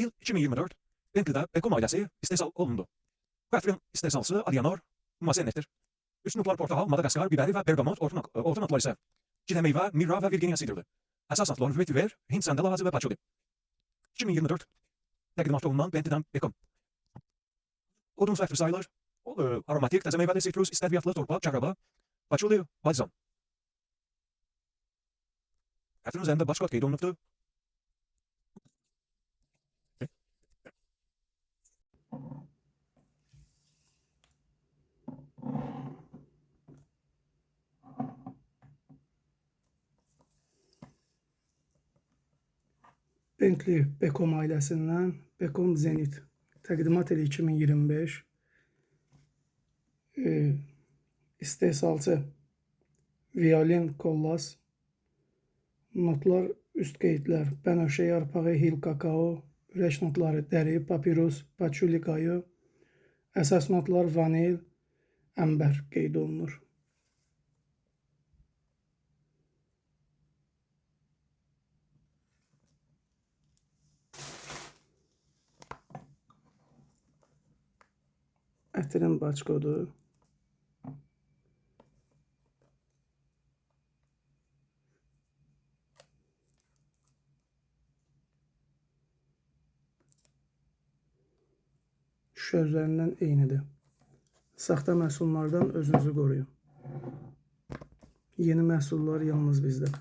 Yıl 2024. Bentley'de Beko ailesi istehsal olundu. Quattrin istehsalçısı Adianor Massenet'tir. Üst notlar portakal, Madagaskar, biberi ve bergamot, orta notlar ise Çile meyve, mirra ve Virginia sidirdi. Esas notlar vetiver, Hint sandal ağacı ve patchouli. 2024. Təqdimatda olunan Bentley'den Beckham. Odun ve sayılar, aromatik, taze meyveli, sitrus, istedviyatlı, torpa, çakraba, patchouli, balzam. Quattrin üzerinde başka kaydı olunuptu. Bentley Beckham ailəsindən Beckham Zenit təqdimat eli 2025 istehsalçı violin kollas notlar üst qeydlər bənövşə yarpağı, hil kakao, ürək notları dəri, papirus, patchouli qağı, əsas notlar vanil, əmbər qeyd olunur. Ətrin baç kodu, şüşə üzərindən eynidir. Saxta məhsullardan özünüzü qoruyun. Yeni məhsullar yalnız bizdə.